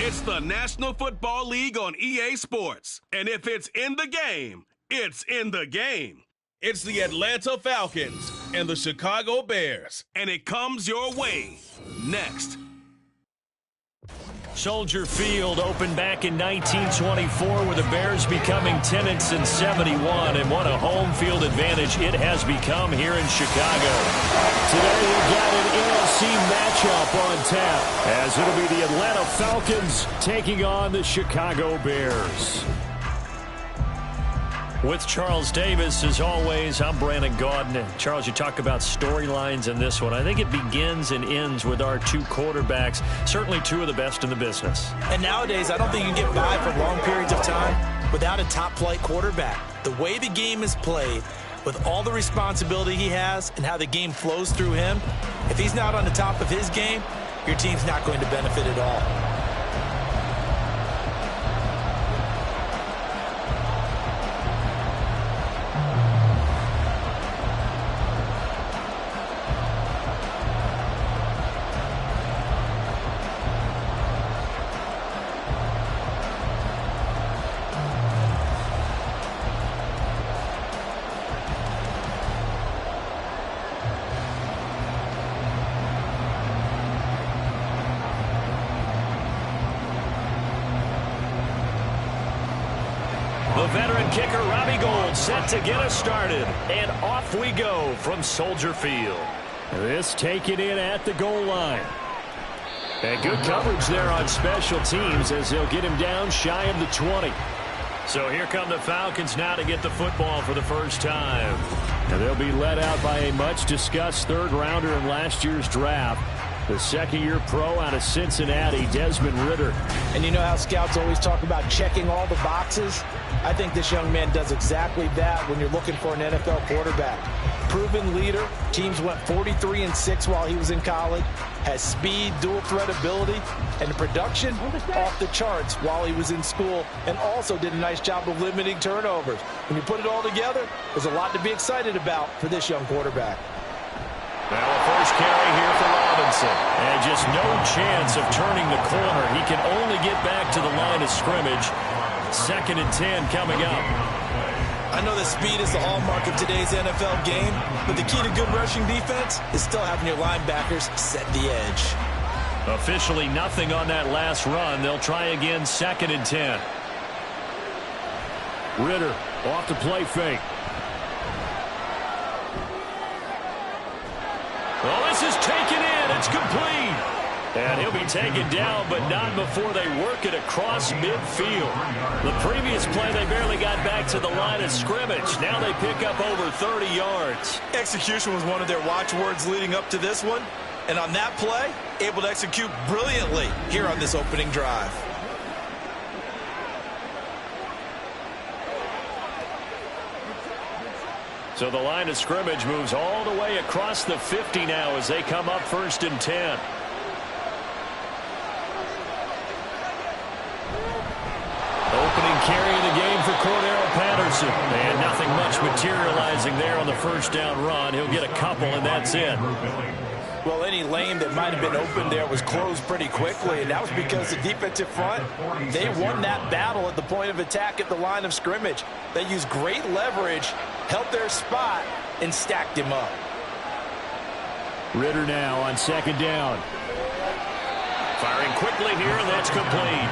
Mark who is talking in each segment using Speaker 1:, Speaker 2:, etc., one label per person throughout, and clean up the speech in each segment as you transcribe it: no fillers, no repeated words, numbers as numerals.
Speaker 1: It's the National Football League on EA Sports. And if it's in the game, it's in the game. It's the Atlanta Falcons and the Chicago Bears. And it comes your way next.
Speaker 2: Soldier Field opened back in 1924 with the Bears becoming tenants in 71, and what a home field advantage it has become here in Chicago. Today we got an NFC matchup on tap, as it'll be the Atlanta Falcons taking on the Chicago Bears. With Charles Davis, as always, I'm Brandon Gaudin. Charles, you talk about storylines in this one. I think it begins and ends with our two quarterbacks, certainly two of the best in the business.
Speaker 3: And nowadays, I don't think you can get by for long periods of time without a top-flight quarterback. The way the game is played, with all the responsibility he has and how the game flows through him, if he's not on the top of his game, your team's not going to benefit at all.
Speaker 2: The veteran kicker, Robbie Gould, set to get us started. And off we go from Soldier Field. This taken in at the goal line. And good coverage there on special teams as they'll get him down shy of the 20. So here come the Falcons now to get the football for the first time. And they'll be led out by a much-discussed third-rounder in last year's draft. The second-year pro out of Cincinnati, Desmond Ridder.
Speaker 3: And you know how scouts always talk about checking all the boxes? I think this young man does exactly that when you're looking for an NFL quarterback. Proven leader. Teams went 43-6 while he was in college. Has speed, dual threat ability, and the production off the charts while he was in school, and also did a nice job of limiting turnovers. When you put it all together, there's a lot to be excited about for this young quarterback.
Speaker 2: Now a first carry here for Robinson. And just no chance of turning the corner. He can only get back to the line of scrimmage. 2nd and 10 coming up.
Speaker 3: I know that speed is the hallmark of today's NFL game, but the key to good rushing defense is still having your linebackers set the edge.
Speaker 2: Officially nothing on that last run. They'll try again 2nd and 10. Ridder off the play fake. Well, this is taken in. It's complete. And he'll be taken down, but not before they work it across midfield. The previous play, they barely got back to the line of scrimmage. Now they pick up over 30 yards.
Speaker 3: Execution was one of their watchwords leading up to this one. And on that play, able to execute brilliantly here on this opening drive.
Speaker 2: So the line of scrimmage moves all the way across the 50 now as they come up 1st and 10. Opening carry of the game for Cordero Patterson. And nothing much materializing there on the first down run. He'll get a couple, and that's it.
Speaker 3: Well, any lane that might have been open there was closed pretty quickly, and that was because the defensive front, they won that battle at the point of attack at the line of scrimmage. They used great leverage, held their spot, and stacked him up.
Speaker 2: Ridder now on 2nd down. Firing quickly here, and that's complete.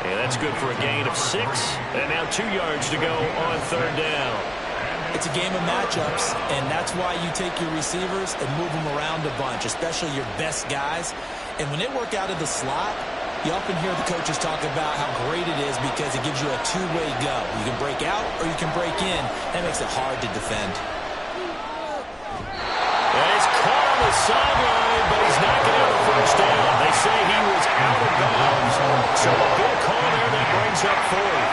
Speaker 2: And that's good for a gain of 6. And now 2 yards to go on 3rd down.
Speaker 3: It's a game of matchups, and that's why you take your receivers and move them around a bunch, especially your best guys. And when they work out of the slot, you often hear the coaches talk about how great it is because it gives you a two-way go. You can break out or you can break in. That makes it hard to defend.
Speaker 2: And he's caught on the sideline, but he's not going to have a first down. They say he was out of bounds. So a good call there that brings up 4th.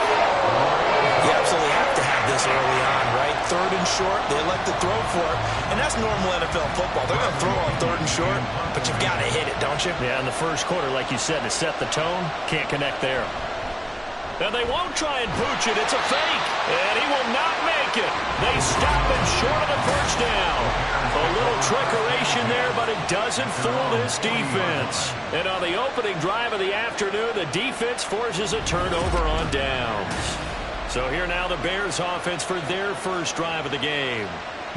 Speaker 3: You absolutely have to have this early on, right? 3rd and short, they elect to throw for it. And that's normal NFL football. They're going to throw on 3rd and short, but you've got to hit it, don't you?
Speaker 2: Yeah, in the first quarter, like you said, to set the tone, can't connect there. Now they won't try and pooch it. It's a fake. And he will not make it. They stop him short of the first down. A little trickeration there, but it doesn't fool this defense. And on the opening drive of the afternoon, the defense forces a turnover on downs. So here now the Bears offense for their first drive of the game.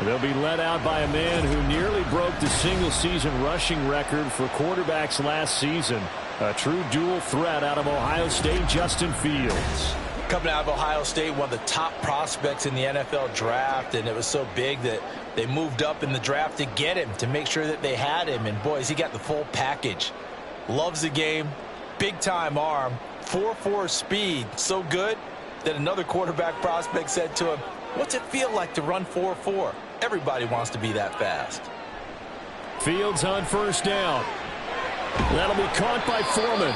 Speaker 2: They'll be led out by a man who nearly broke the single-season rushing record for quarterbacks last season. A true dual threat out of Ohio State, Justin Fields.
Speaker 3: Coming out of Ohio State, one of the top prospects in the NFL draft, and it was so big that they moved up in the draft to get him, to make sure that they had him. And, boys, he got the full package. Loves the game, big-time arm, 4.4 speed, so good that another quarterback prospect said to him, "What's it feel like to run 4.4? Everybody wants to be that fast."
Speaker 2: Fields on first down. That'll be caught by Foreman.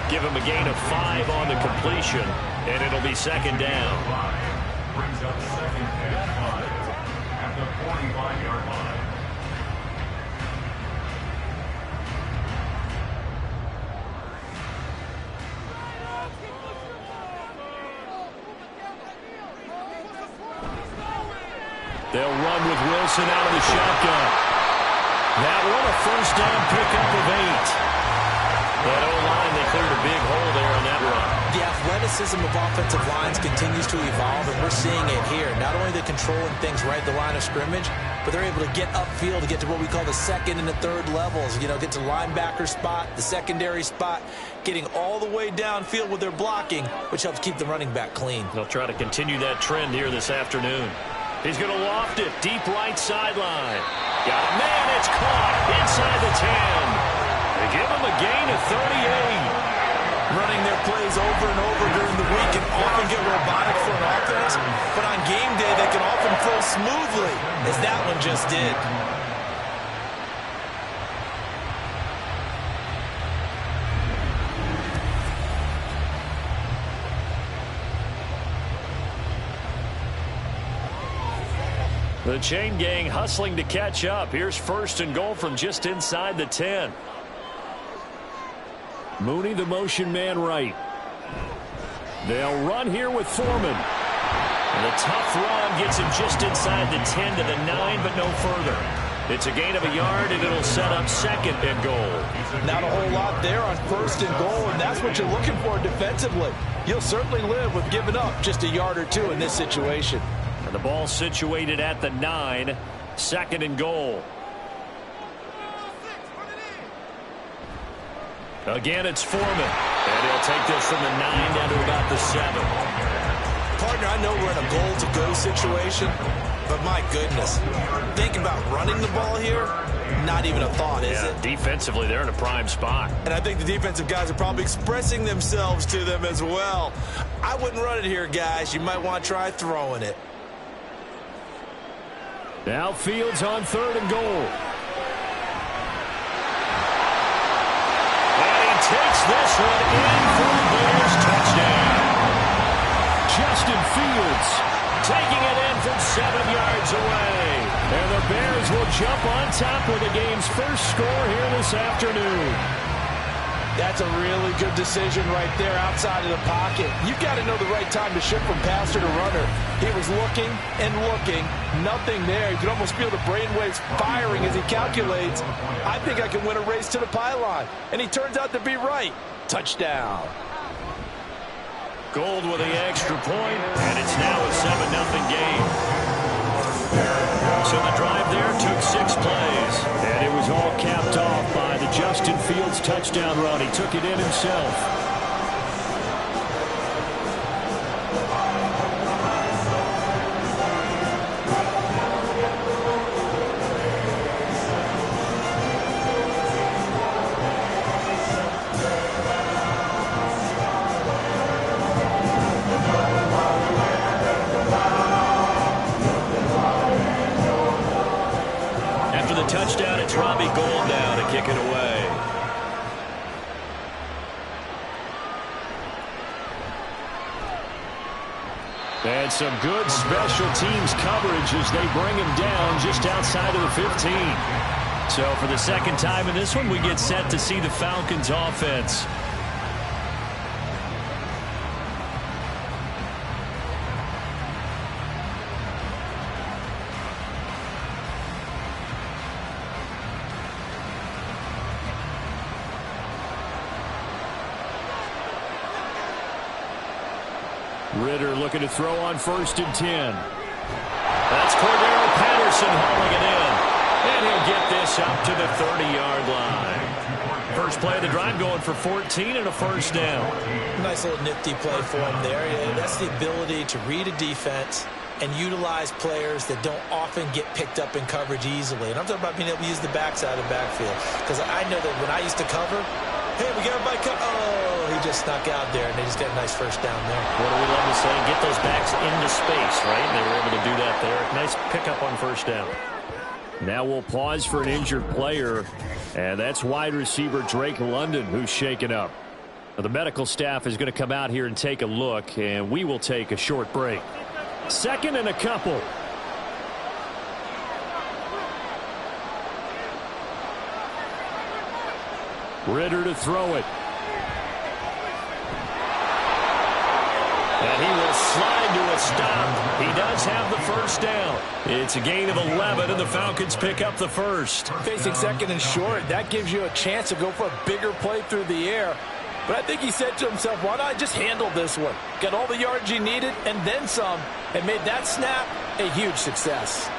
Speaker 2: Give him a gain of 5 on the completion, and it'll be second down.
Speaker 4: Brings up second and 5 at the 45-yard line.
Speaker 2: They'll run with Wilson out of the shotgun. That one a first down pickup of 8. That O-line, they cleared a big hole there on that run.
Speaker 3: The athleticism of offensive lines continues to evolve, and we're seeing it here. Not only are they controlling things right at the line of scrimmage, but they're able to get upfield to get to what we call the second and the third levels. You know, get to linebacker spot, the secondary spot, getting all the way downfield with their blocking, which helps keep the running back clean.
Speaker 2: They'll try to continue that trend here this afternoon. He's going to loft it, deep right sideline. Got a man, it's caught inside the 10. They give him a gain of 38.
Speaker 3: Running their plays over and over during the week can often get robotic for an offense, but on game day they can often flow smoothly, as that one just did.
Speaker 2: The chain gang hustling to catch up. Here's first and goal from just inside the 10. Mooney, the motion man right. They'll run here with Foreman. And the tough run gets him just inside the 10 to the 9, but no further. It's a gain of a yard, and it'll set up second and goal.
Speaker 3: Not a whole lot there on first and goal, and that's what you're looking for defensively. You'll certainly live with giving up just a yard or two in this situation.
Speaker 2: And the ball situated at the 9, second and goal. Again, it's Foreman. And he'll take this from the 9 down to about the 7.
Speaker 3: Partner, I know we're in a goal-to-go situation, but my goodness, think about running the ball here, not even a thought, is it?
Speaker 2: Defensively, they're in a prime spot.
Speaker 3: And I think the defensive guys are probably expressing themselves to them as well. I wouldn't run it here, guys. You might want to try throwing it.
Speaker 2: Now Fields on third and goal. Takes this one in for the Bears touchdown. Justin Fields taking it in from 7 yards away. And the Bears will jump on top with the game's first score here this afternoon.
Speaker 3: That's a really good decision right there outside of the pocket. You've got to know the right time to shift from passer to runner. He was looking and looking, nothing there. You can almost feel the brainwaves firing as he calculates, I think I can win a race to the pylon. And he turns out to be right. Touchdown.
Speaker 2: Gold with the extra point, and it's now a 7-0 game. So the drive there took 6 plays, and it was all capped off by the Justin Fields touchdown run. He took it in himself. Touchdown, it's Robbie Gould now to kick it away. And some good special teams coverage as they bring him down just outside of the 15. So for the second time in this one, we get set to see the Falcons offense. Ritter looking to throw on 1st and 10. That's Cordero Patterson hauling it in. And he'll get this up to the 30-yard line. First play of the drive going for 14 and a first down.
Speaker 3: Nice little nifty play for him there. Yeah, that's the ability to read a defense and utilize players that don't often get picked up in coverage easily. And I'm talking about being able to use the backside of the backfield. Because I know that when I used to cover, hey, we got everybody covered. Oh, he just snuck out there, and they just got a nice first down there.
Speaker 2: What do we love to say? Get those backs into space, right? And they were able to do that there. Nice pickup on first down. Now we'll pause for an injured player, and that's wide receiver Drake London who's shaken up. Now, the medical staff is going to come out here and take a look, and we will take a short break. 2nd and a couple. Ritter to throw it. And he will slide to a stop. He does have the first down. It's a gain of 11, and the Falcons pick up the first.
Speaker 3: Facing 2nd and short, that gives you a chance to go for a bigger play through the air. But I think he said to himself, why not just handle this one? Got all the yards you needed and then some, and made that snap a huge success.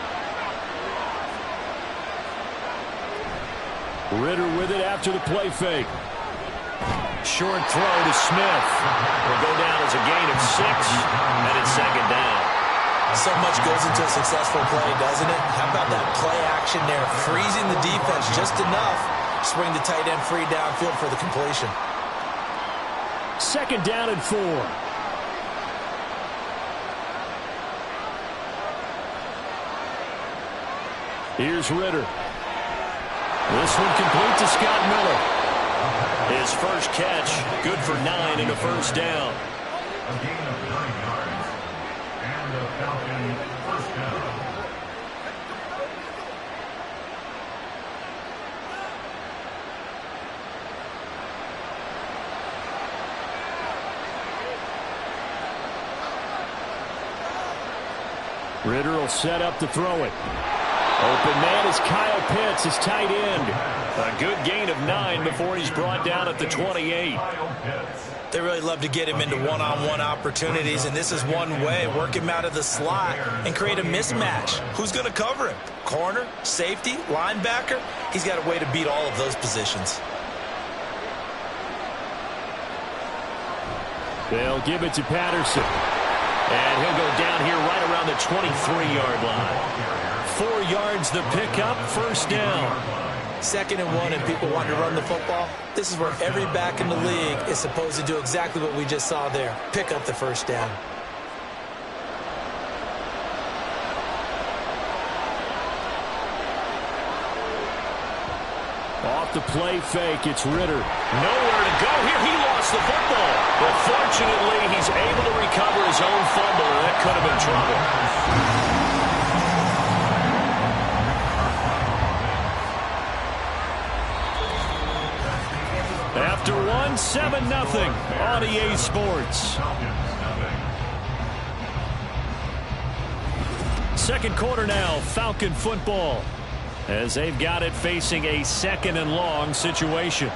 Speaker 2: Ritter with it after the play fake. Short throw to Smith. Will go down as a gain of 6, and it's 2nd down.
Speaker 3: So much goes into a successful play, doesn't it? How about that play action there, freezing the defense just enough to swing the tight end free downfield for the completion.
Speaker 2: 2nd down and 4. Here's Ritter. This one complete to Scott Miller. His first catch, good for 9 and a first down.
Speaker 4: A gain of 9 yards. And the Falcon first down.
Speaker 2: Ritter will set up to throw it. Open man is Kyle Pitts, his tight end. A good gain of 9 before he's brought down at the 28.
Speaker 3: They really love to get him into one-on-one opportunities, and this is one way. Work him out of the slot and create a mismatch. Who's going to cover him? Corner, safety, linebacker? He's got a way to beat all of those positions.
Speaker 2: They'll give it to Patterson. And he'll go down here right around the 23-yard line. 4 yards the pickup, first down.
Speaker 3: 2nd and 1, and people want to run the football. This is where every back in the league is supposed to do exactly what we just saw there. Pick up the first down.
Speaker 2: Off the play fake, it's Ritter. Nowhere to go here. He lost the football. But fortunately, he's able to recover his own fumble. That could have been trouble. After 7-0 on EA Sports. Second quarter now, Falcon football, as they've got it facing a 2nd and long situation.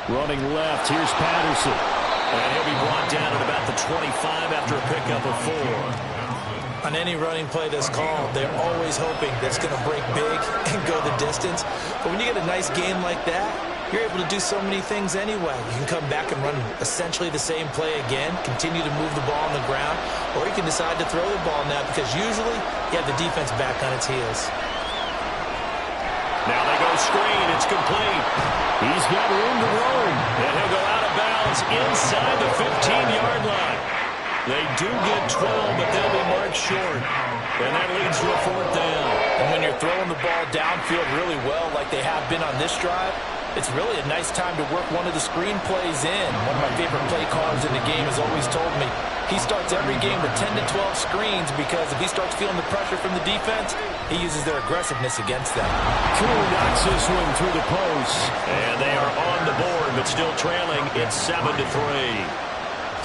Speaker 2: Running left, here's Patterson. And he'll be brought down at about the 25 after a pickup of 4.
Speaker 3: On any running play that's called, they're always hoping that's going to break big and go the distance. But when you get a nice game like that, you're able to do so many things anyway. You can come back and run essentially the same play again, continue to move the ball on the ground, or you can decide to throw the ball now because usually you have the defense back on its heels.
Speaker 2: Now they go screen. It's complete. He's got room to roam. And he'll go out of bounds inside the 15-yard line. They do get 12, but they'll be marked short. And that leads to a 4th down.
Speaker 3: And when you're throwing the ball downfield really well like they have been on this drive, it's really a nice time to work one of the screen plays in. One of my favorite play callers in the game has always told me he starts every game with 10 to 12 screens because if he starts feeling the pressure from the defense, he uses their aggressiveness against them.
Speaker 2: Cool knocks this one through the post. And they are on the board, but still trailing. It's 7-3.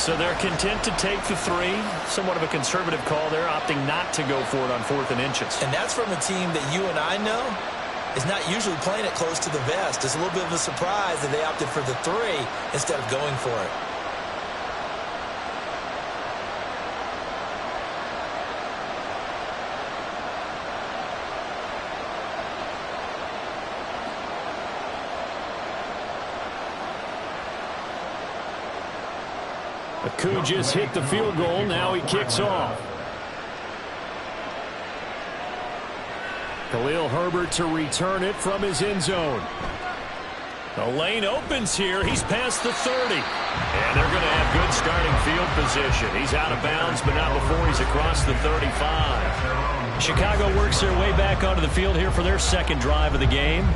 Speaker 2: So they're content to take the 3. Somewhat of a conservative call there, opting not to go for it on 4th and inches.
Speaker 3: And that's from a team that you and I know is not usually playing it close to the vest. It's a little bit of a surprise that they opted for the 3 instead of going for it.
Speaker 2: Aku just hit the field goal. Now he kicks off. Khalil Herbert to return it from his end zone. The lane opens here. He's past the 30. And they're going to have good starting field position. He's out of bounds, but not before he's across the 35.
Speaker 5: Chicago works their way back onto the field here for their second drive of the game.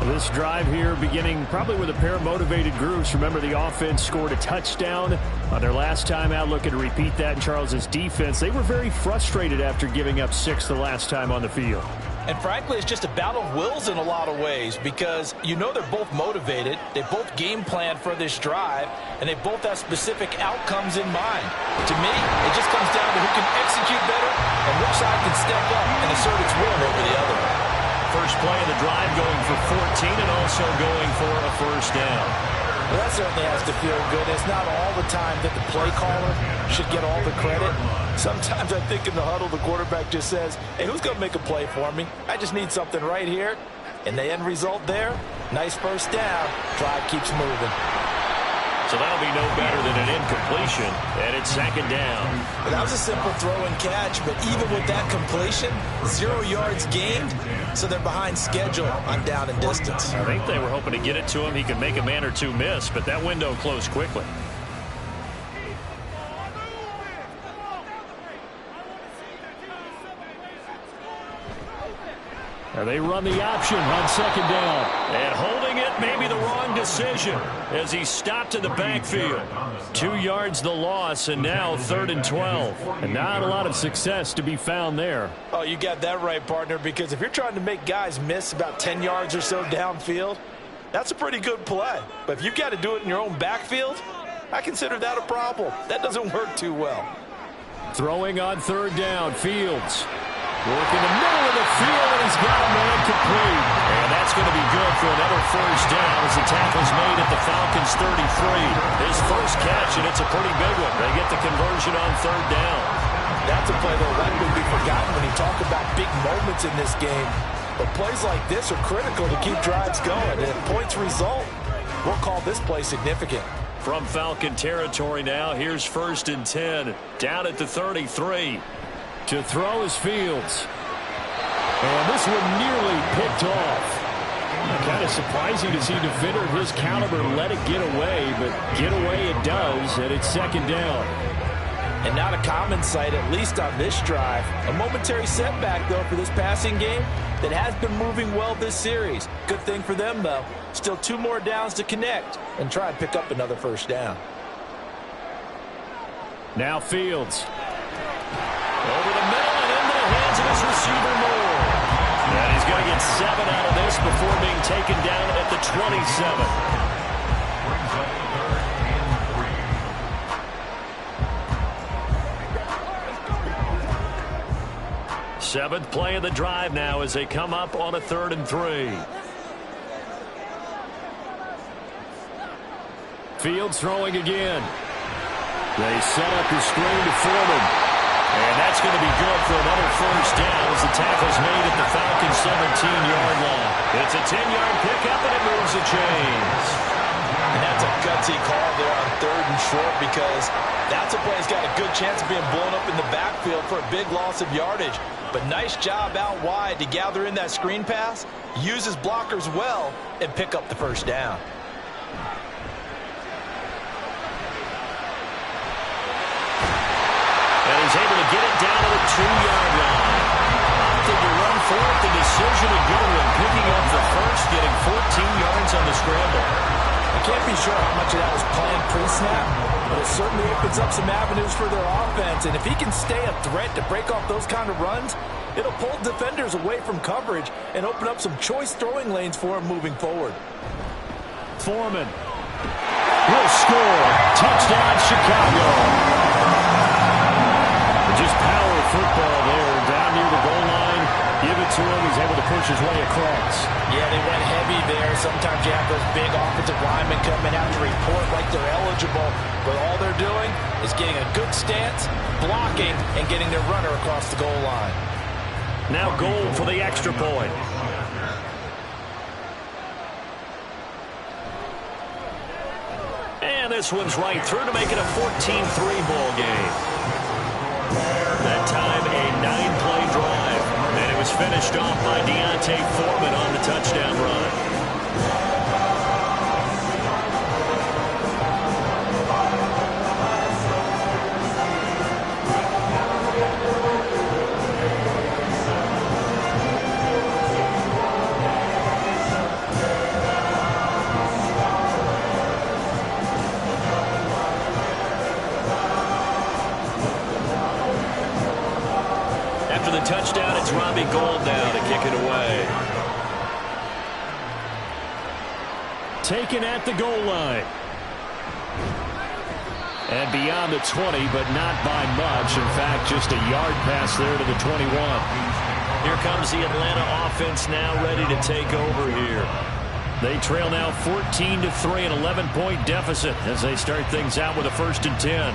Speaker 2: This drive here beginning probably with a pair of motivated groups. Remember, the offense scored a touchdown on their last time out. Looking to repeat that in Charles's defense. They were very frustrated after giving up 6 the last time on the field.
Speaker 3: And frankly, it's just a battle of wills in a lot of ways because you know they're both motivated. They both game planned for this drive, and they both have specific outcomes in mind. To me, it just comes down to who can execute better and which side can step up and assert its will over the other.
Speaker 2: First play of the drive going for 14 and also going for a first down.
Speaker 3: Well, that certainly has to feel good. It's not all the time that the play caller should get all the credit. Sometimes I think in the huddle, the quarterback just says, hey, who's going to make a play for me? I just need something right here. And the end result there, nice first down. Drive keeps moving.
Speaker 2: So that'll be no better than an incompletion, and it's second down.
Speaker 3: Well, that was a simple throw and catch, but even with that completion, 0 yards gained, so they're behind schedule on down and distance.
Speaker 2: I think they were hoping to get it to him. He could make a man or two miss, but that window closed quickly. And they run the option on second down. And holding it may be the wrong decision as he stopped in the backfield. 2 yards the loss, and now 3rd and 12. And not a lot of success to be found there.
Speaker 3: Oh, you got that right, partner, because if you're trying to make guys miss about 10 yards or so downfield, that's a pretty good play. But if you've got to do it in your own backfield, I consider that a problem. That doesn't work too well.
Speaker 2: Throwing on 3rd down, Fields. Work in the middle of the field, and he's got a man complete. And that's going to be good for another first down as the tackle's made at the Falcons' 33. His first catch, and it's a pretty big one. They get the conversion on 3rd down.
Speaker 3: That's a play that will likely be forgotten when you talk about big moments in this game. But plays like this are critical to keep drives going. And if points result, we'll call this play significant.
Speaker 2: From Falcon territory now, here's 1st and 10. Down at the 33. To throw is Fields. And this one nearly picked off. Kind of surprising to see a defender of his caliber let it get away, but get away it does, and it's 2nd down.
Speaker 3: And not a common sight, at least on this drive. A momentary setback, though, for this passing game that has been moving well this series. Good thing for them, though. Still 2 more downs to connect and try and pick up another first down.
Speaker 2: Now Fields. Over the middle and into the hands of his receiver Moore. And he's going to get 7 out of this before being taken down at the 27.
Speaker 4: Brings up 3rd and 3.
Speaker 2: 7th play of the drive now as they come up on a 3rd and 3. Fields throwing again. They set up the screen to Foreman. And that's going to be good for another first down as the tackle's made at the Falcons' 17-yard line. It's a 10-yard pickup, and it moves the chains.
Speaker 3: And that's a gutsy call there on 3rd and short because that's a play that's got a good chance of being blown up in the backfield for a big loss of yardage. But nice job out wide to gather in that screen pass, use his blockers well, and pick up the first down.
Speaker 2: And he's able to get it down to the 2-yard line. Opted to run for it. The decision a good one. Picking up the first, getting 14 yards on the scramble.
Speaker 3: I can't be sure how much of that was planned pre-snap, but it certainly opens up some avenues for their offense. And if he can stay a threat to break off those kind of runs, it'll pull defenders away from coverage and open up some choice throwing lanes for him moving forward.
Speaker 2: Foreman will score. Touchdown, Chicago. Just power football there, down near the goal line. Give it to him. He's able to put
Speaker 5: push his way across.
Speaker 3: Yeah, they went heavy there. Sometimes you have those big offensive linemen coming out to report like they're eligible, but all they're doing is getting a good stance, blocking, and getting their runner across the goal line.
Speaker 2: Now goal for the extra point. And this one's right through to make it a 14-3 ball game. That time a 9-play drive. And it was finished off by Deontay Foreman on the touchdown run. Touchdown, it's Robbie Gould now to kick it away. Taken at the goal line. And beyond the 20, but not by much. In fact, just a yard pass there to the 21. Here comes the Atlanta offense now ready to take over here. They trail now 14-3, an 11-point deficit as they start things out with a 1st and 10.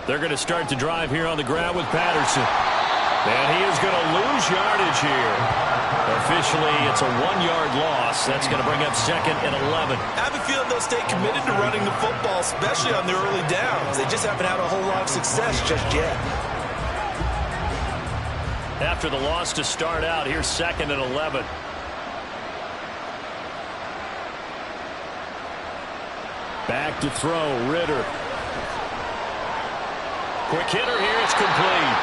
Speaker 2: They're going to start the drive here on the ground with Patterson. And he is going to lose yardage here. Officially, it's a 1-yard loss. That's going to bring up 2nd and 11.
Speaker 3: I have a feeling they'll stay committed to running the football, especially on the early downs. They just haven't had a whole lot of success just yet.
Speaker 2: After the loss to start out, here's 2nd and 11. Back to throw, Ritter. Quick hitter here, it's complete.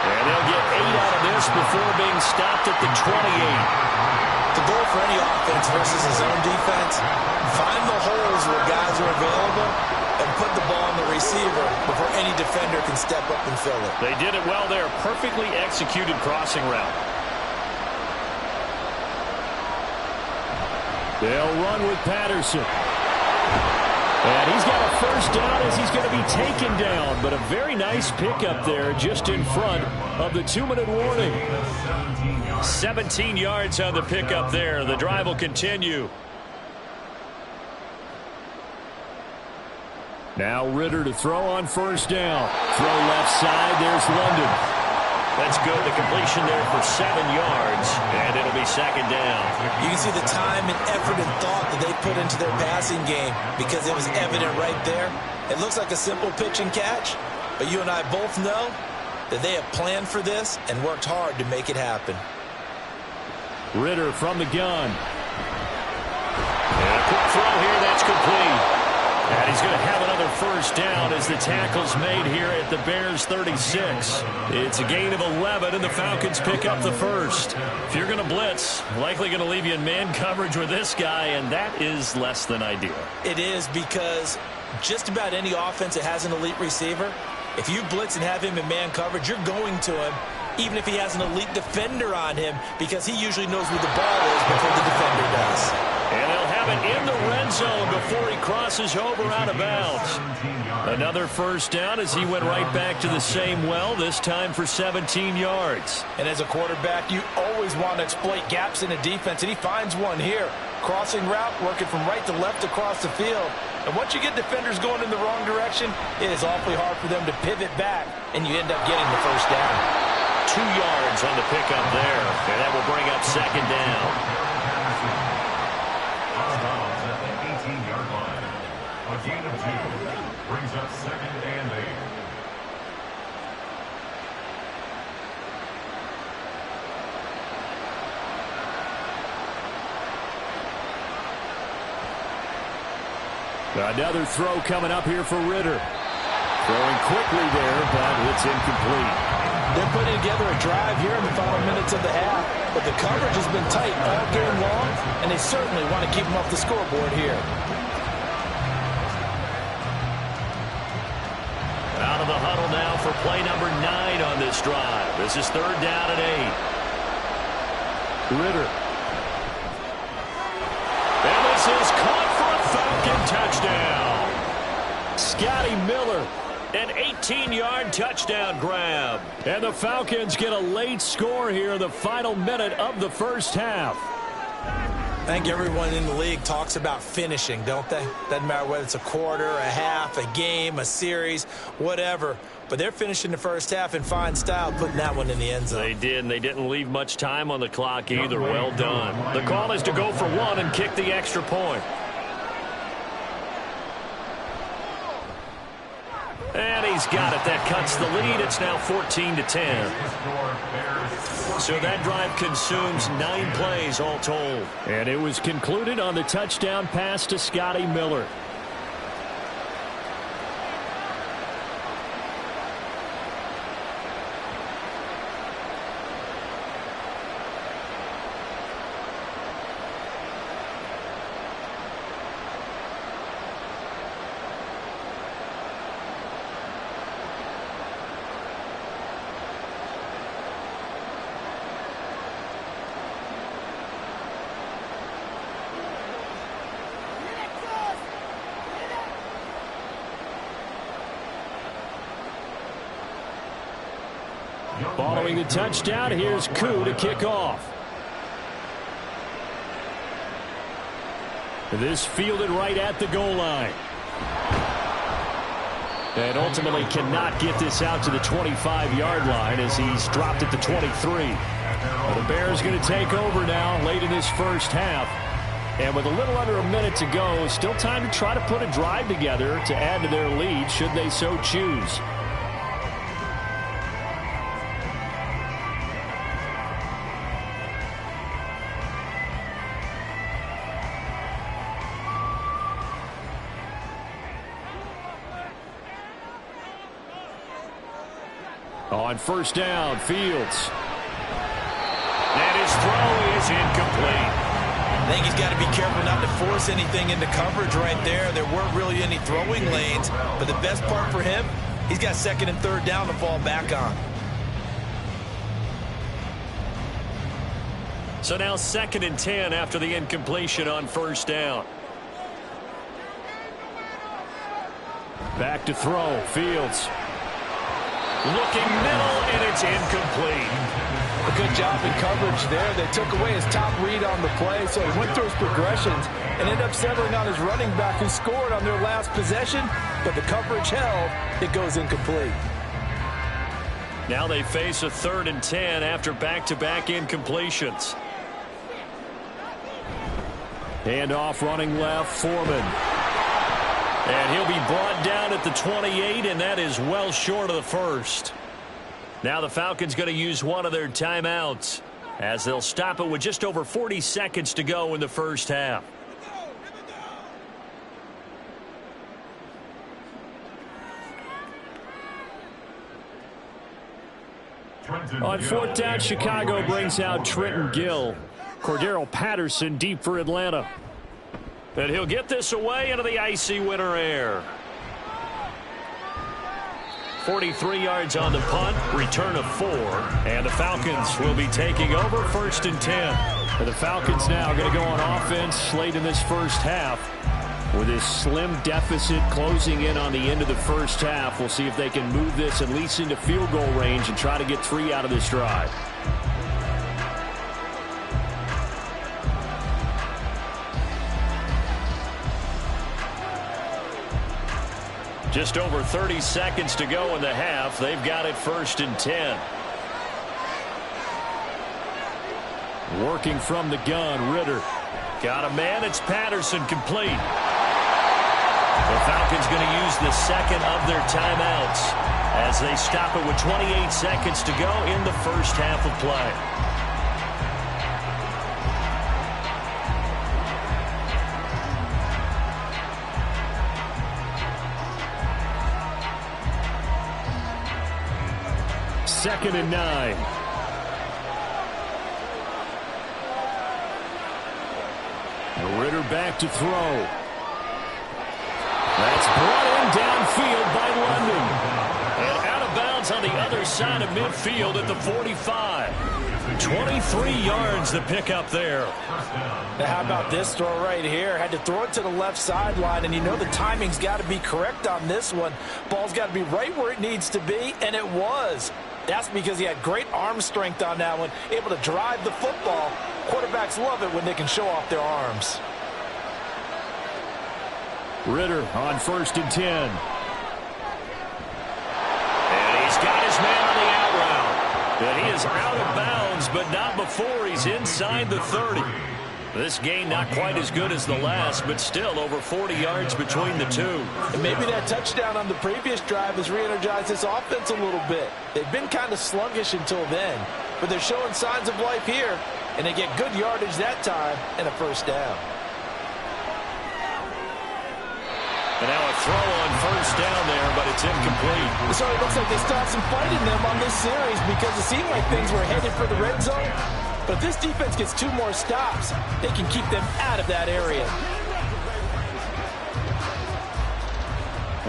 Speaker 2: And they'll get 8 out of this before being stopped at the 28.
Speaker 3: The goal for any offense versus a zone defense, find the holes where guys are available and put the ball on the receiver before any defender can step up and fill it.
Speaker 2: They did it well there. Perfectly executed crossing route. They'll run with Patterson. And he's got a 1st down as he's going to be taken down. But a very nice pickup there just in front of the 2-minute warning. 17 yards on the pickup there. The drive will continue. Now Ritter to throw on 1st down. Throw left side. There's London. That's good. The completion there for 7 yards, and it'll be 2nd down.
Speaker 3: You can see the time and effort and thought that they put into their passing game because it was evident right there. It looks like a simple pitch and catch, but you and I both know that they have planned for this and worked hard to make it happen.
Speaker 2: Ritter from the gun. And a quick throw here. That's complete. And he's going to have another 1st down as the tackle's made here at the Bears' 36. It's a gain of 11, and the Falcons pick up the 1st. If you're going to blitz, likely going to leave you in man coverage with this guy, and that is less than ideal.
Speaker 3: It is because just about any offense that has an elite receiver, if you blitz and have him in man coverage, you're going to him, even if he has an elite defender on him, because he usually knows where the ball is before the defender does.
Speaker 2: And they'll have it in the red zone before he crosses over out of bounds. Another 1st down as he went right back to the same well, this time for 17 yards.
Speaker 3: And as a quarterback, you always want to exploit gaps in a defense, and he finds one here. Crossing route, working from right to left across the field. And once you get defenders going in the wrong direction, it is awfully hard for them to pivot back, and you end up getting the 1st down.
Speaker 2: 2 yards on the pickup there, and that will bring up 2nd down.
Speaker 4: At the 18-yard line. A gain of 2 brings up 2nd and 8.
Speaker 2: Another throw coming up here for Ritter. Throwing quickly there, but it's incomplete.
Speaker 3: They're putting together a drive here in the final minutes of the half, but the coverage has been tight all game long, and they certainly want to keep them off the scoreboard here.
Speaker 2: Out of the huddle now for play number 9 on this drive. This is 3rd down and 8. Ritter. Scotty Miller. An 18-yard touchdown grab. And the Falcons get a late score here in the final minute of the first half.
Speaker 3: I think everyone in the league talks about finishing, don't they? Doesn't matter whether it's a quarter, a half, a game, a series, whatever. But they're finishing the first half in fine style, putting that one in the end zone.
Speaker 2: They did, and they didn't leave much time on the clock either. Well done. The call is to go for one and kick the extra point. And he's got it. That cuts the lead. It's now 14-10. So that drive consumes 9 plays all told. And it was concluded on the touchdown pass to Scotty Miller. Following the touchdown, here's Koo to kick off. This fielded right at the goal line. And ultimately cannot get this out to the 25-yard line as he's dropped at the 23. Well, the Bears going to take over now late in this first half. And with a little under a minute to go, still time to try to put a drive together to add to their lead should they so choose. On first down, Fields. And his throw is incomplete.
Speaker 3: I think he's got to be careful not to force anything into coverage right there. There weren't really any throwing lanes, but the best part for him, he's got second and third down to fall back on.
Speaker 2: So now 2nd and 10 after the incompletion on first down. Back to throw, Fields. Looking middle, and it's incomplete.
Speaker 3: A good job in coverage there. They took away his top read on the play, so he went through his progressions and ended up settling on his running back who scored on their last possession, but the coverage held. It goes incomplete.
Speaker 2: Now they face a 3rd and 10 after back-to-back incompletions. Handoff running left, Foreman. And he'll be brought down at the 28, and that is well short of the first. Now the Falcons going to use one of their timeouts as they'll stop it with just over 40 seconds to go in the first half. On 4th down, Chicago brings out Trenton Gill. Cordero Patterson deep for Atlanta. And he'll get this away into the icy winter air. 43 yards on the punt, return of 4. And the Falcons will be taking over 1st and 10. And the Falcons now going to go on offense late in this first half. With this slim deficit closing in on the end of the first half, we'll see if they can move this at least into field goal range and try to get 3 out of this drive. Just over 30 seconds to go in the half. They've got it 1st and 10. Working from the gun, Ritter. Got a man. It's Patterson complete. The Falcons going to use the second of their timeouts as they stop it with 28 seconds to go in the first half of play. Second and 9. Ritter back to throw. That's brought in downfield by London. And out of bounds on the
Speaker 5: other side of midfield at the 45. 23 yards to pick up there.
Speaker 3: Now how about this throw right here? Had to throw it to the left sideline, and you know the timing's got to be correct on this one. Ball's got to be right where it needs to be, and it was. That's because he had great arm strength on that one, able to drive the football. Quarterbacks love it when they can show off their arms.
Speaker 5: Ritter on 1st and 10. And he's got his man on the out route. And he is out of bounds, but not before he's inside the 30. This gain not quite as good as the last, but still over 40 yards between the two.
Speaker 3: And maybe that touchdown on the previous drive has re-energized this offense a little bit. They've been kind of sluggish until then, but they're showing signs of life here, and they get good yardage that time and a first down.
Speaker 5: And now a throw on 1st down there, but it's incomplete.
Speaker 3: So it looks like they still have some fight in them on this series because it seemed like things were headed for the red zone. But if this defense gets 2 more stops, they can keep them out of that area.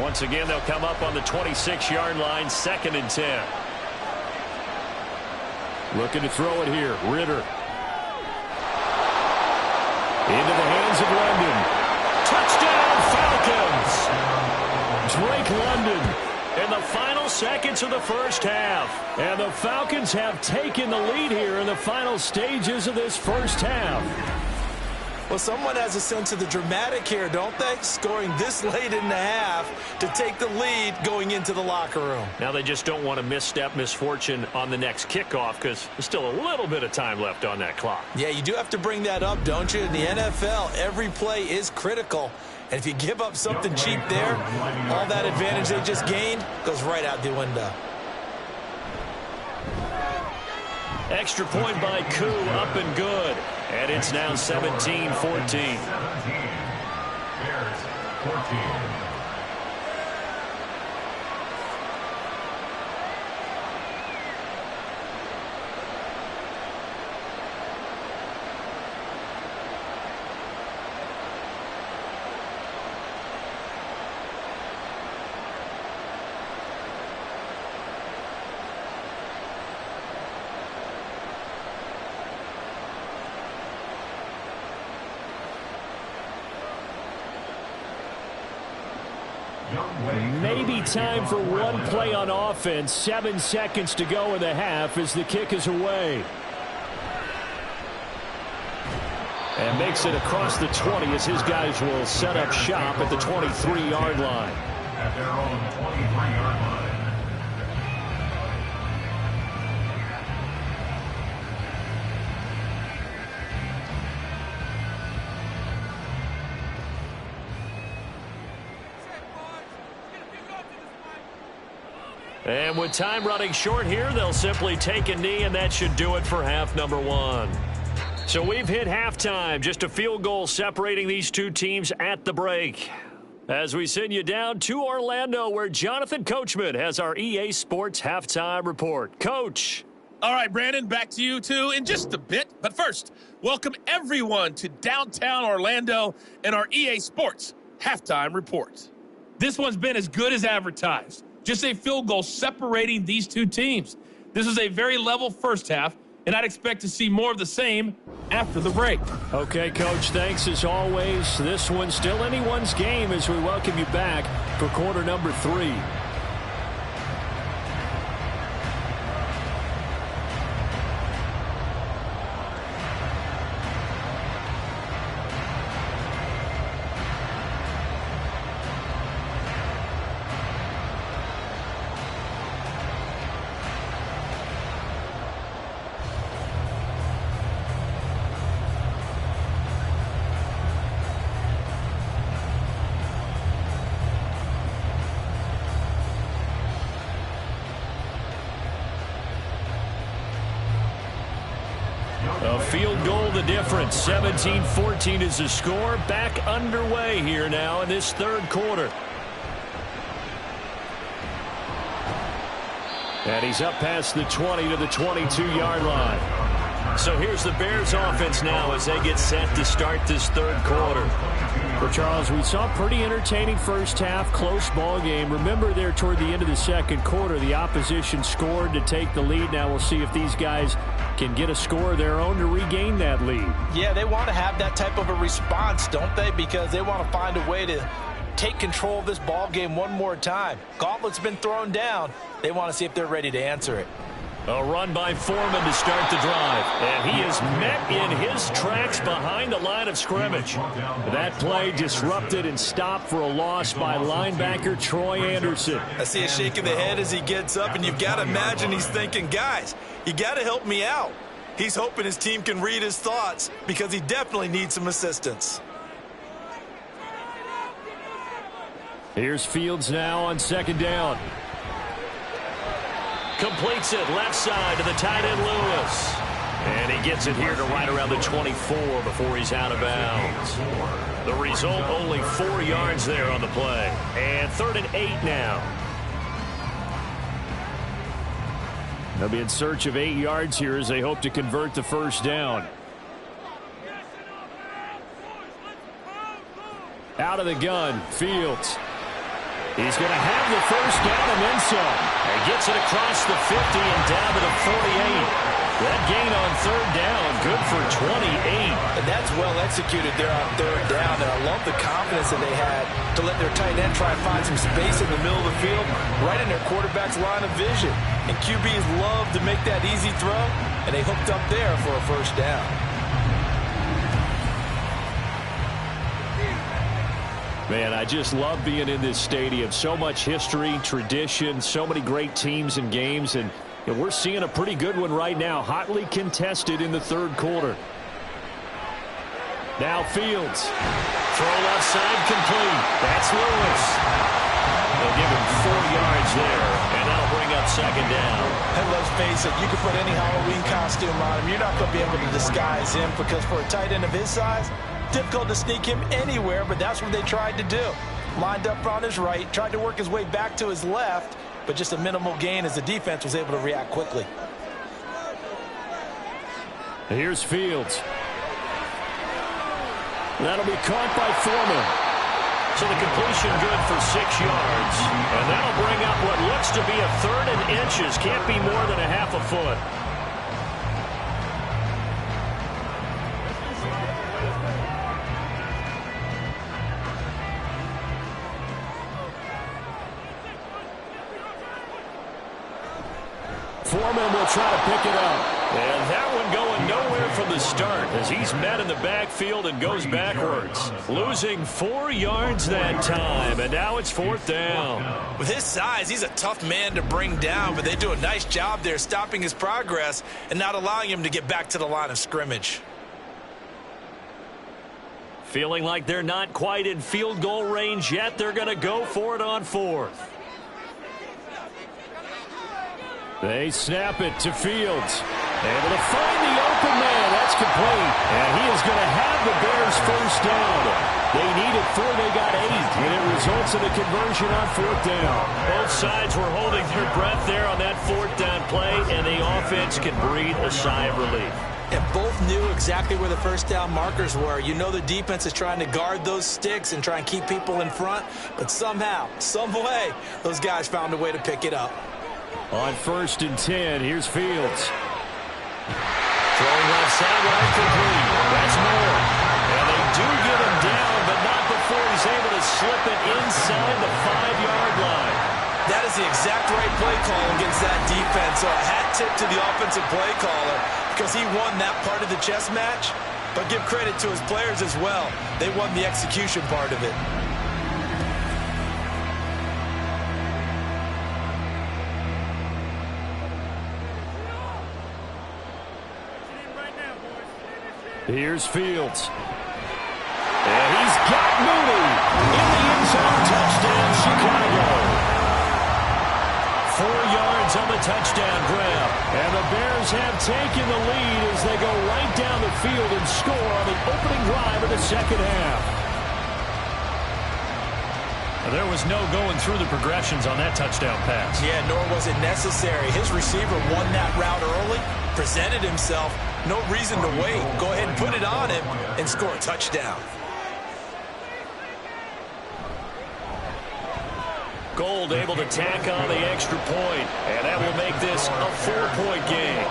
Speaker 5: Once again, they'll come up on the 26-yard line, 2nd and 10. Looking to throw it here. Ritter. Into the hands of London. Touchdown, Falcons! Drake London in the final seconds of the first half. And the Falcons have taken the lead here in the final stages of this first half.
Speaker 3: Well, someone has a sense of the dramatic here, don't they? Scoring this late in the half to take the lead going into the locker room.
Speaker 5: Now they just don't want to misfortune on the next kickoff because there's still a little bit of time left on that clock.
Speaker 3: Yeah, you do have to bring that up, don't you? In the NFL, every play is critical. And if you give up something cheap there, all that advantage they just gained goes right out the window.
Speaker 5: Extra point by Koo, up and good. And it's now 17-14.
Speaker 4: 17. Bears 14.
Speaker 5: Maybe time for one play on offense. 7 seconds to go in the half as the kick is away. And makes it across the 20 as his guys will set up shop at the 23-yard line.
Speaker 4: At their own 23-yard line.
Speaker 5: And with time running short here, they'll simply take a knee, and that should do it for half number 1. So we've hit halftime. Just a field goal separating these two teams at the break. As we send you down to Orlando, where Jonathan Coachman has our EA Sports Halftime Report. Coach.
Speaker 6: All right, Brandon, back to you, too, in just a bit. But first, welcome everyone to downtown Orlando and our EA Sports Halftime Report. This one's been as good as advertised. Just a field goal separating these two teams. This is a very level first half, and I'd expect to see more of the same after the break.
Speaker 5: Okay, Coach, thanks as always. This one's still anyone's game as we welcome you back for quarter number 3. A field goal the difference. 17-14 is the score. Back underway here now in this third quarter. And he's up past the 20 to the 22-yard line. So here's the Bears offense now as they get set to start this third quarter.
Speaker 2: Well, Charles, we saw a pretty entertaining first half, close ball game. Remember there toward the end of the second quarter, the opposition scored to take the lead. Now we'll see if these guys can get a score of their own to regain that lead.
Speaker 3: Yeah, they want to have that type of a response, don't they? Because they want to find a way to take control of this ball game one more time. Gauntlet's been thrown down. They want to see if they're ready to answer it.
Speaker 5: A run by Foreman to start the drive. And he is met in his tracks behind the line of scrimmage. That play disrupted and stopped for a loss by linebacker Troy Anderson.
Speaker 7: I see a shake of the head as he gets up, and you've got to imagine he's thinking, guys, you got to help me out. He's hoping his team can read his thoughts because he definitely needs some assistance.
Speaker 2: Here's Fields now on second down.
Speaker 5: Completes it left side to the tight end Lewis. And he gets it here to right around the 24 before he's out of bounds. The result, only 4 yards there on the play. And 3rd and 8 now.
Speaker 2: They'll be in search of 8 yards here as they hope to convert the first down. Out of the gun, Fields. He's going to have the first down and then some.
Speaker 5: And gets it across the 50 and down to the 48. That gain on 3rd down, good for 28.
Speaker 3: And that's well executed there on 3rd down. And I love the confidence that they had to let their tight end try and find some space in the middle of the field, right in their quarterback's line of vision. And QBs love to make that easy throw, and they hooked up there for a first down.
Speaker 2: Man, I just love being in this stadium. So much history, tradition, so many great teams and games, and we're seeing a pretty good one right now, hotly contested in the 3rd quarter. Now Fields.
Speaker 5: Throw left side complete. That's Lewis. They'll give him 4 yards there, and that'll bring up 2nd down.
Speaker 3: And let's face it, you can put any Halloween costume on him. You're not going to be able to disguise him because for a tight end of his size, difficult to sneak him anywhere, but that's what they tried to do. Lined up on his right, tried to work his way back to his left, but just a minimal gain as the defense was able to react quickly.
Speaker 2: Here's Fields. That'll be caught by Foreman.
Speaker 5: So the completion good for 6 yards. And that'll bring up what looks to be a 3rd and inches. Can't be more than a half a foot.
Speaker 2: Foreman will try to pick it up.
Speaker 5: And that one going nowhere from the start as he's met in the backfield and goes backwards. Losing 4 yards that time, and now it's 4th down.
Speaker 7: With his size, he's a tough man to bring down, but they do a nice job there stopping his progress and not allowing him to get back to the line of scrimmage.
Speaker 5: Feeling like they're not quite in field goal range yet, they're going to go for it on 4th.
Speaker 2: They snap it to Fields. Able to find the open man. That's complete. And he is going to have the Bears first down. They needed 4. They got 8. And it results in a conversion on 4th down.
Speaker 5: Both sides were holding their breath there on that 4th down play, and the offense can breathe a sigh of relief.
Speaker 3: And both knew exactly where the first down markers were. You know the defense is trying to guard those sticks and try and keep people in front. But somehow, some way, those guys found a way to pick it up.
Speaker 2: On 1st and 10, here's Fields.
Speaker 5: Throwing left sideline complete. That's more. And they do get him down, but not before he's able to slip it inside the 5-yard line.
Speaker 7: That is the exact right play call against that defense. So a hat tip to the offensive play caller because he won that part of the chess match. But give credit to his players as well. They won the execution part of it.
Speaker 2: Here's Fields. And he's got Mooney in the end zone. Touchdown, Chicago. 4 yards on the touchdown grab. And the Bears have taken the lead as they go right down the field and score on the opening drive of the second half.
Speaker 5: There was no going through the progressions on that touchdown pass.
Speaker 3: Yeah, nor was it necessary. His receiver won that route early, presented himself. No reason to wait. Go ahead and put it on him and score a touchdown.
Speaker 5: Gold able to tack on the extra point, and that will make this a 4-point game.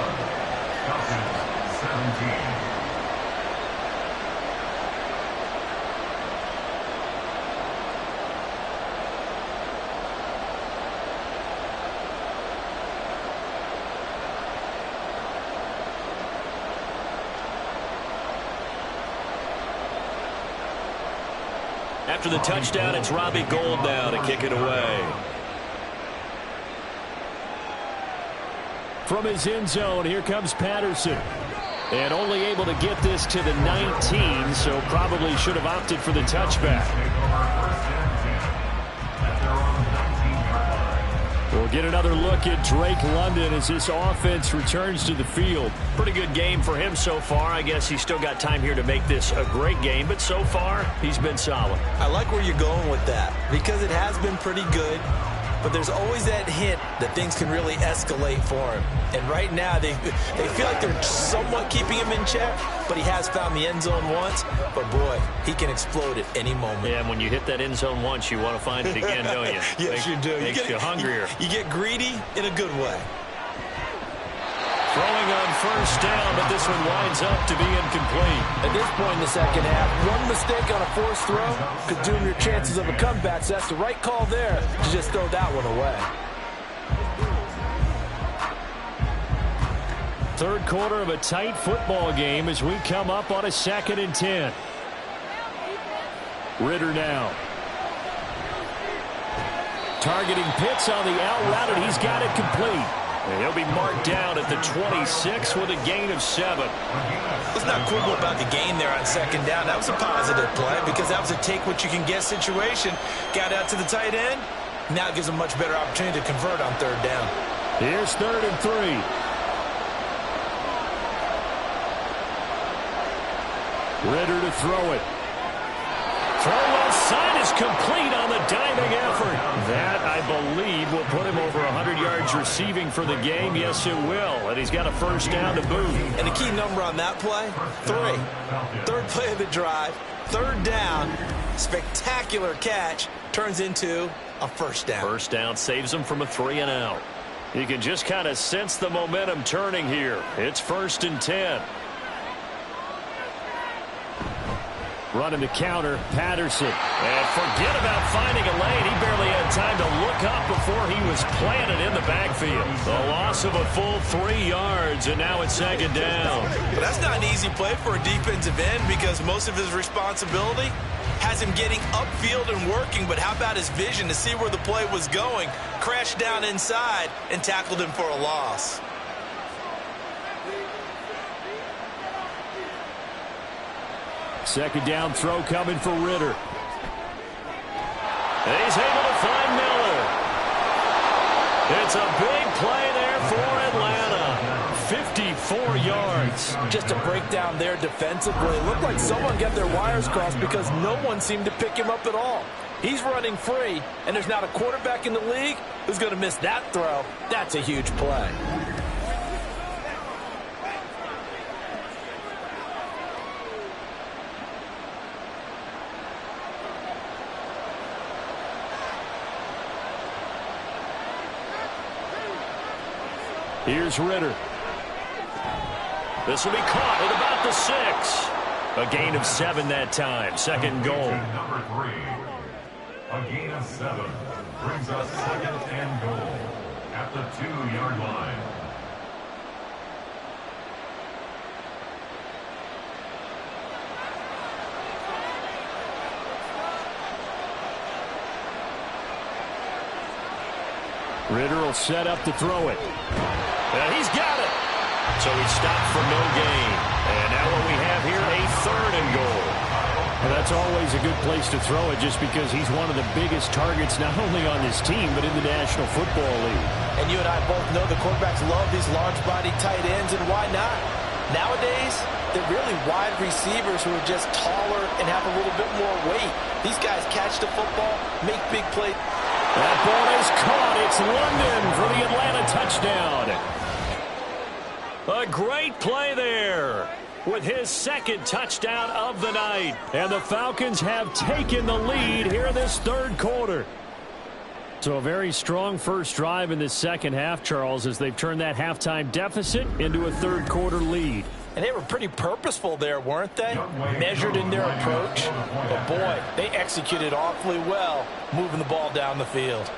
Speaker 4: Falcons 17.
Speaker 5: After the touchdown, it's Robbie Gould now to kick it away. From his end zone, here comes Patterson. And only able to get this to the 19, so probably should have opted for the touchback. We'll get another look at Drake London as this offense returns to the field. Pretty good game for him so far. I guess he's still got time here to make this a great game, but so far, he's been solid.
Speaker 7: I like where you're going with that because it has been pretty good, but there's always that hint that things can really escalate for him. And right now, they feel like they're somewhat keeping him in check, but he has found the end zone once. But, boy, he can explode at any moment.
Speaker 5: Yeah, and when you hit that end zone once, you want to find it again, don't you?
Speaker 7: Yes, you do.
Speaker 5: Makes you hungrier.
Speaker 7: You get greedy in a good way.
Speaker 5: Throwing on first down, but this one winds up to be incomplete.
Speaker 3: At this point in the second half, one mistake on a forced throw could doom your chances of a comeback. So that's the right call there to just throw that one away.
Speaker 5: Third quarter of a tight football game as we come up on a 2nd and 10. Ritter now. Targeting Pitts on the out route, and he's got it complete. And he'll be marked down at the 26 with a gain of 7.
Speaker 7: Let's not quibble about the gain there on second down. That was a positive play because that was a take-what-you-can-get situation. Got out to the tight end. Now it gives him a much better opportunity to convert on third down.
Speaker 5: Here's 3rd and 3. Ritter to throw it. Throw left side is complete on the diving effort. That, I believe, will put him over 100 yards receiving for the game. Yes, it will. And he's got a first down to boot.
Speaker 7: And the key number on that play, 3. Third play of the drive, third down, spectacular catch, turns into a first down.
Speaker 5: First down saves him from a 3 and out. You can just kind of sense the momentum turning here. It's 1st and 10. Running the counter, Patterson. And forget about finding a lane. He barely had time to look up before he was planted in the backfield. The loss of a full 3 yards, and now it's 2nd down.
Speaker 7: But that's not an easy play for a defensive end because most of his responsibility has him getting upfield and working, but how about his vision to see where the play was going, crashed down inside, and tackled him for a loss.
Speaker 5: Second down throw coming for Ritter. And he's able to find Miller. It's a big play there for Atlanta. 54 yards.
Speaker 3: Just a breakdown there defensively. It looked like someone got their wires crossed because no one seemed to pick him up at all. He's running free, and there's not a quarterback in the league who's going to miss that throw. That's a huge play.
Speaker 5: Here's Ritter. This will be caught at about the 6. A gain of 7 that time. 2nd goal.
Speaker 4: Number 3. A gain of 7 brings us 2nd and goal at the 2-yard line.
Speaker 5: Ritter will set up to throw it. And he's got it. So he stopped for no gain. And now what we have here, a 3rd and goal. Well, that's always a good place to throw it just because he's one of the biggest targets not only on this team but in the National Football League.
Speaker 3: And you and I both know the quarterbacks love these large-body tight ends, and why not? Nowadays, they're really wide receivers who are just taller and have a little bit more weight. These guys catch the football, make big plays.
Speaker 5: That ball is caught. It's London for the Atlanta touchdown. A great play there with his 2nd touchdown of the night. And the Falcons have taken the lead here in this 3rd quarter.
Speaker 2: So a very strong first drive in this second half, Charles, as they've turned that halftime deficit into a third quarter lead.
Speaker 3: And they were pretty purposeful there, weren't they? Measured in their approach. But boy, they executed awfully well, moving the ball down the field.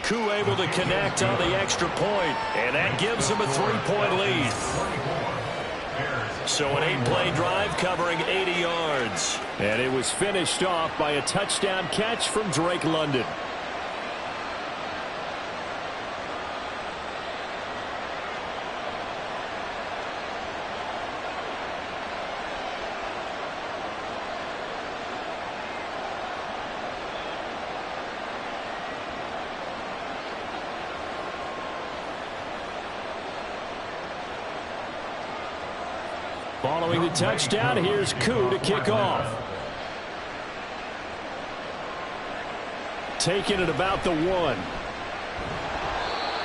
Speaker 5: Koo able to connect on the extra point, and that gives them a 3-point lead. So an 8-play drive covering 80 yards.
Speaker 2: And it was finished off by a touchdown catch from Drake London. Following the touchdown, here's Koo to kick off. Taken at about the 1.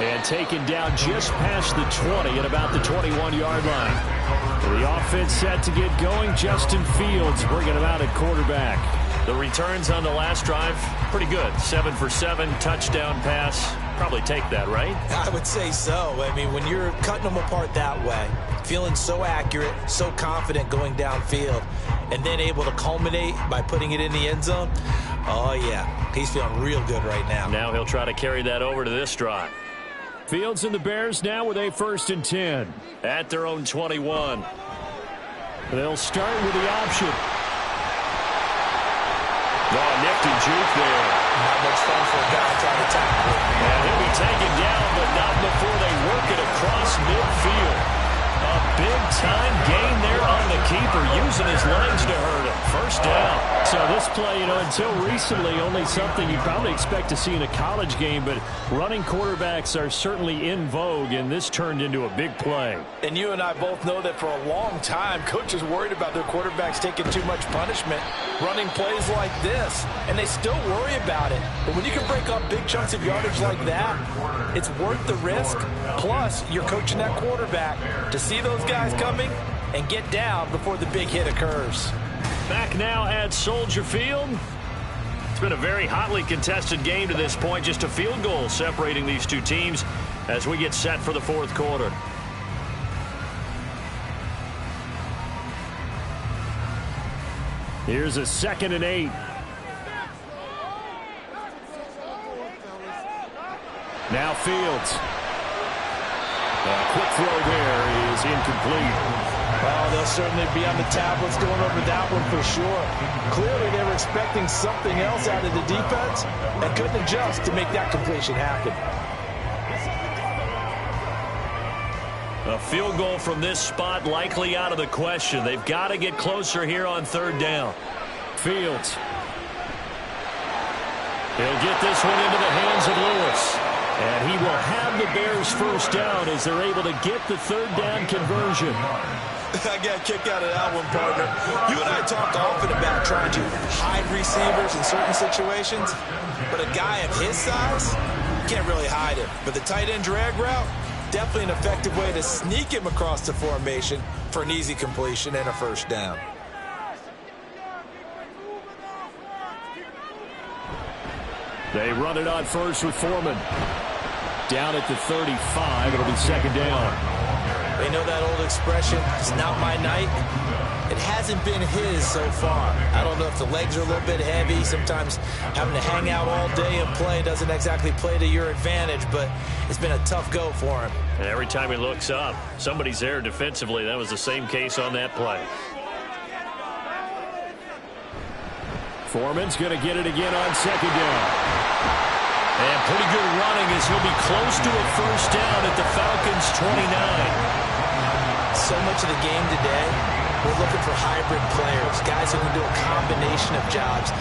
Speaker 2: And taken down just past the 20 at about the 21-yard line. The offense set to get going. Justin Fields bringing him out at quarterback.
Speaker 5: The returns on the last drive, pretty good. 7 for 7, touchdown pass. Probably take that, right?
Speaker 3: I would say so. I mean, when you're cutting them apart that way, feeling so accurate, so confident going downfield, and then able to culminate by putting it in the end zone, oh, yeah, he's feeling real good right now.
Speaker 5: Now he'll try to carry that over to this drive.
Speaker 2: Fields and the Bears now with a 1st and 10.
Speaker 5: At their own 21.
Speaker 2: They'll start with the option.
Speaker 5: Oh, nifty juke there.
Speaker 3: Not much fun for a guy trying to tackle it.
Speaker 5: And he'll be taken down, but not before they work it across midfield. A big-time gain there on the keeper, using his legs to hurt him. First down.
Speaker 2: So this play, until recently, only something you'd probably expect to see in a college game, but running quarterbacks are certainly in vogue, and this turned into a big play.
Speaker 3: And you and I both know that for a long time, coaches worried about their quarterbacks taking too much punishment, running plays like this, and they still worry about it. But when you can break up big chunks of yardage like that, it's worth the risk. Plus, you're coaching that quarterback to see those guys coming and get down before the big hit occurs.
Speaker 5: Back now at Soldier Field. It's been a very hotly contested game to this point. Just a field goal separating these two teams as we get set for the fourth quarter.
Speaker 2: Here's a 2nd and 8. Now Fields. A quick throw there is incomplete.
Speaker 3: Oh, they'll certainly be on the tablets going over that one for sure. Clearly, they were expecting something else out of the defense and couldn't adjust to make that completion happen.
Speaker 5: A field goal from this spot likely out of the question. They've got to get closer here on 3rd down.
Speaker 2: Fields. He'll get this one into the hands of Lewis. And he will have the Bears first down as they're able to get the 3rd down conversion.
Speaker 7: I got a kick out of that one, partner. You and I talk often about trying to hide receivers in certain situations, but a guy of his size, you can't really hide him. But the tight end drag route, definitely an effective way to sneak him across the formation for an easy completion and a first down.
Speaker 2: They run it on first with Foreman. Down at the 35, it'll be 2nd down.
Speaker 3: They know that old expression, it's not my night. It hasn't been his so far. I don't know if the legs are a little bit heavy. Sometimes having to hang out all day and play doesn't exactly play to your advantage, but it's been a tough go for him.
Speaker 5: And every time he looks up, somebody's there defensively. That was the same case on that play.
Speaker 2: Foreman's going to get it again on 2nd down.
Speaker 5: And pretty good running as he'll be close to a first down at the Falcons' 29.
Speaker 3: So much of the game today, we're looking for hybrid players, guys who can do a combination of jobs.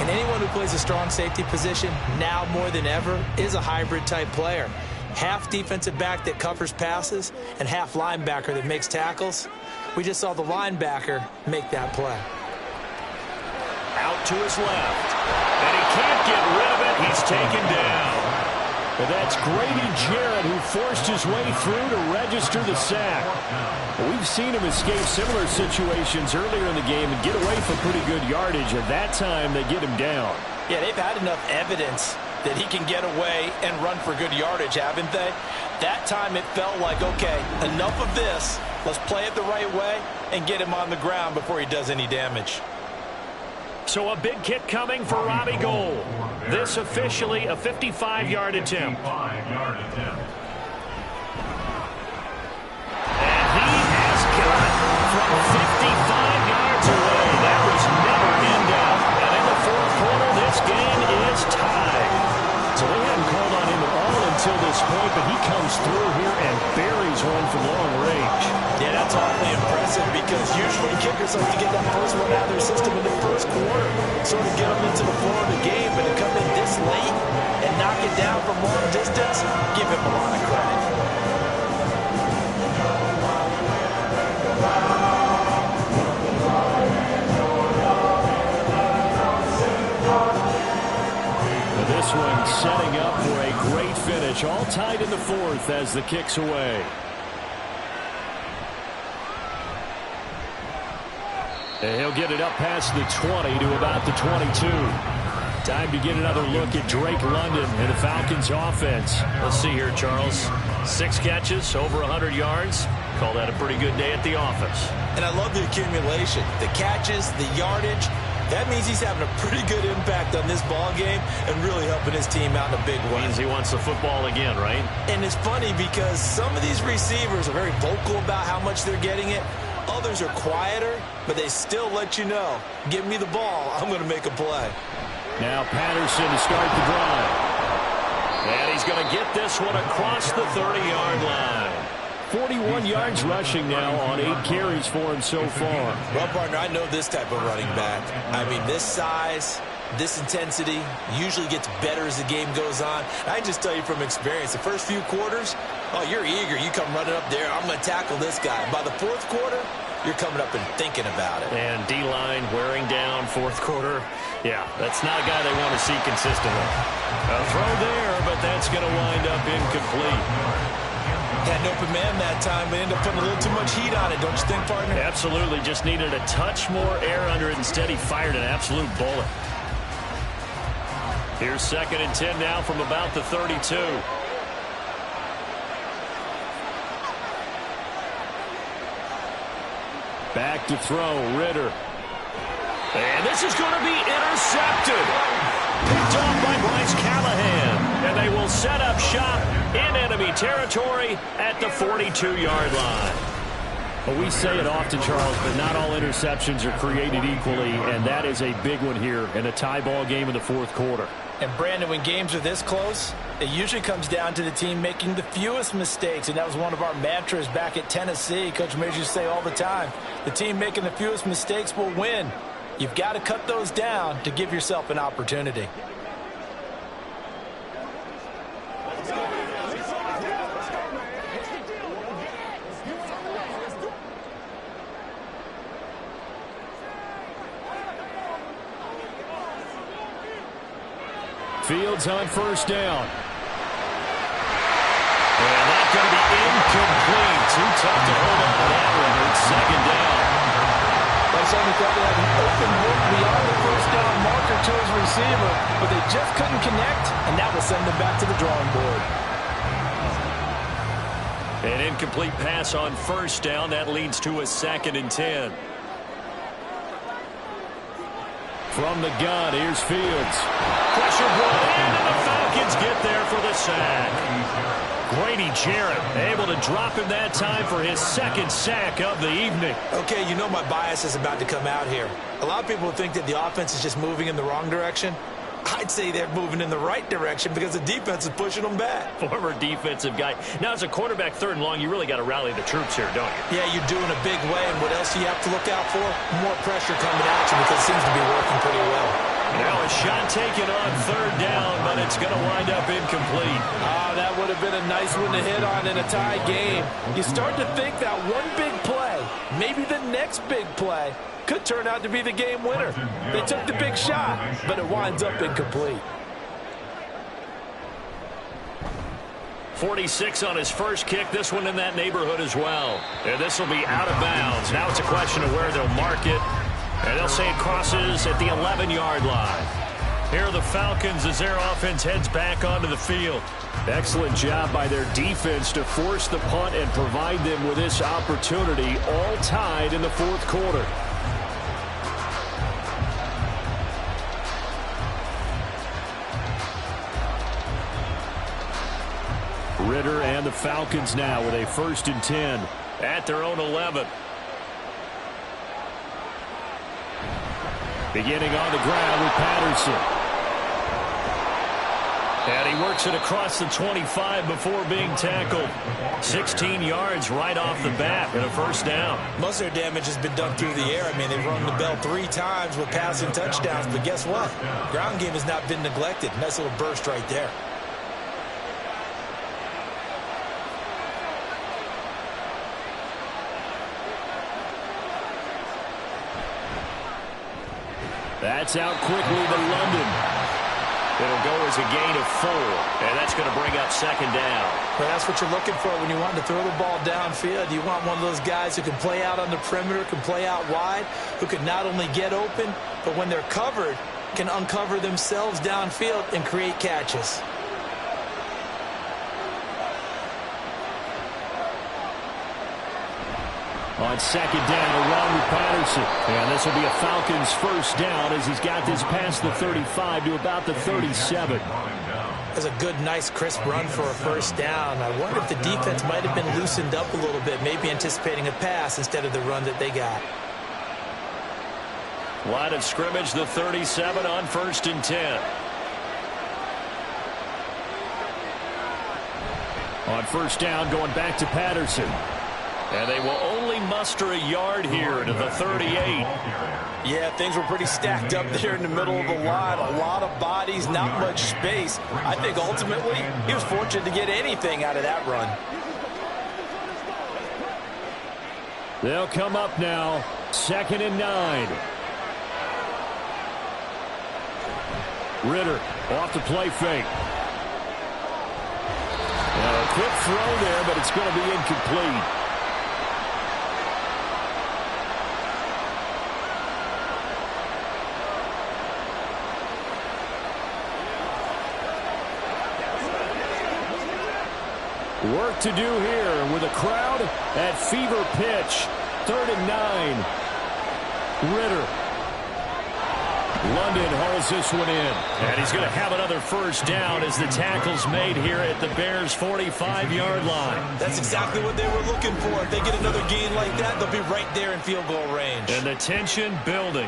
Speaker 3: And anyone who plays a strong safety position, now more than ever, is a hybrid-type player. Half defensive back that covers passes and half linebacker that makes tackles. We just saw the linebacker make that play.
Speaker 5: Out to his left. And he can't get rid of it. He's taken down.
Speaker 2: And that's Grady Jarrett who forced his way through to register the sack. We've seen him escape similar situations earlier in the game and get away from pretty good yardage. At that time, they get him down.
Speaker 3: Yeah, they've had enough evidence that he can get away and run for good yardage, haven't they? That time it felt like, okay, enough of this. Let's play it the right way and get him on the ground before he does any damage.
Speaker 5: So a big kick coming for Robbie Gould. This officially a 55-yard attempt. And he has got it from 55 yards away. That was never in doubt. And in the fourth quarter, this game is tied. So they hadn't called on him at all until this point, but he comes through here and buries one from long range.
Speaker 3: Yeah, that's awfully impressive because usually kickers like to get that first one out of their system in the first quarter, sort of get them into the flow of the game, but to come in this late and knock it down from long distance, give him a lot of credit.
Speaker 5: This one setting up for a great finish, all tied in the fourth as the kick's away. And he'll get it up past the 20 to about the 22. Time to get another look at Drake London and the Falcons offense. Let's see here, Charles. 6 catches, over 100 yards. Call that a pretty good day at the office.
Speaker 3: And I love the accumulation, the catches, the yardage. That means he's having a pretty good impact on this ball game and really helping his team out in a big way.
Speaker 5: Means he wants the football again, right?
Speaker 3: And it's funny because some of these receivers are very vocal about how much they're getting it. Others are quieter, but they still let you know, give me the ball, I'm going to make a play.
Speaker 5: Now Patterson to start the drive. And he's going to get this one across the 30-yard line. 41 yards rushing now on 8 carries for him so far.
Speaker 3: Well, partner, I know this type of running back. I mean, this size, this intensity usually gets better as the game goes on. I just tell you from experience, the first few quarters, oh, you're eager. You come running up there, I'm going to tackle this guy. By the fourth quarter, you're coming up and thinking about it.
Speaker 5: And D-line wearing down fourth quarter. Yeah, that's not a guy they want to see consistently. A throw there, but that's going to wind up incomplete.
Speaker 3: Had an open man that time, but ended up putting a little too much heat on it, don't you think, partner?
Speaker 5: Absolutely. Just needed a touch more air under it. Instead, he fired an absolute bullet. Here's 2nd and 10 now from about the 32. Back to throw, Ritter. And this is going to be intercepted. Picked off by Bryce Callahan. And they will set up shop in enemy territory at the 42-yard line. Well, we say it often, Charles, but not all interceptions are created equally, and that is a big one here in a tie ball game in the fourth quarter.
Speaker 3: And, Brandon, when games are this close, it usually comes down to the team making the fewest mistakes, and that was one of our mantras back at Tennessee. Coach Major used to say all the time, the team making the fewest mistakes will win. You've got to cut those down to give yourself an opportunity.
Speaker 5: Fields on first down. And that's going to be incomplete. Too tough to hold on to that one. It's 2nd down.
Speaker 3: Like somebody thought they had an open look beyond the first down marker to his receiver, but they just couldn't connect, and that will send them back to the drawing board.
Speaker 5: An incomplete pass on first down. That leads to a 2nd and 10. From the gun, here's Fields. Pressure brought in, and the Falcons get there for the sack. Grady Jarrett able to drop him that time for his 2nd sack of the evening.
Speaker 3: Okay, you know my bias is about to come out here. A lot of people think that the offense is just moving in the wrong direction. I'd say they're moving in the right direction because the defense is pushing them back.
Speaker 5: Former defensive guy. Now, as a quarterback 3rd and long, you really got to rally the troops here, don't you?
Speaker 3: Yeah, you're doing a big way, and what else do you have to look out for? More pressure coming at you because it seems to be working pretty well.
Speaker 5: Now a shot taken on 3rd down, but it's going to wind up incomplete.
Speaker 3: That would have been a nice one to hit on in a tie game. You start to think that one big play, maybe the next big play, could turn out to be the game winner. They took the big shot, but it winds up incomplete.
Speaker 5: 46 on his first kick. This one in that neighborhood as well. And this will be out of bounds. Now it's a question of where they'll mark it. And they'll say it crosses at the 11-yard line. Here are the Falcons as their offense heads back onto the field.
Speaker 2: Excellent job by their defense to force the punt and provide them with this opportunity, all tied in the fourth quarter. Ritter and the Falcons now with a 1st and 10.
Speaker 5: At their own 11.
Speaker 2: Beginning on the ground with Patterson.
Speaker 5: And he works it across the 25 before being tackled. 16 yards right off the bat and a 1st down.
Speaker 3: Most of their damage has been done through the air. I mean, they've rung the bell 3 times with passing touchdowns, but guess what? Ground game has not been neglected. Nice little burst right there.
Speaker 2: That's out quickly to London.
Speaker 5: It'll go as a gain of 4, and that's going to bring up 2nd down.
Speaker 3: Well, that's what you're looking for when you want to throw the ball downfield. You want one of those guys who can play out on the perimeter, can play out wide, who can not only get open, but when they're covered, can uncover themselves downfield and create catches.
Speaker 2: On 2nd down, along with Patterson. And this will be a Falcons 1st down as he's got this past the 35 to about the 37.
Speaker 3: That's a good, nice, crisp run for a 1st down. I wonder if the defense might have been loosened up a little bit, maybe anticipating a pass instead of the run that they got.
Speaker 5: Line of scrimmage, the 37 on 1st and 10.
Speaker 2: On 1st down, going back to Patterson.
Speaker 5: And they will only muster a yard here to the 38.
Speaker 3: Yeah, things were pretty stacked up there in the middle of the line. A lot of bodies, not much space. I think ultimately he was fortunate to get anything out of that run.
Speaker 2: They'll come up now, 2nd and 9. Ritter off the play fake. Now a quick throw there, but it's going to be incomplete. Work to do here with a crowd at fever pitch. 3rd and 9. Ritter. London hauls this one in.
Speaker 5: And he's going to have another 1st down as the tackle's made here at the Bears' 45-yard line.
Speaker 3: That's exactly what they were looking for. If they get another gain like that, they'll be right there in field goal range.
Speaker 5: And the tension building.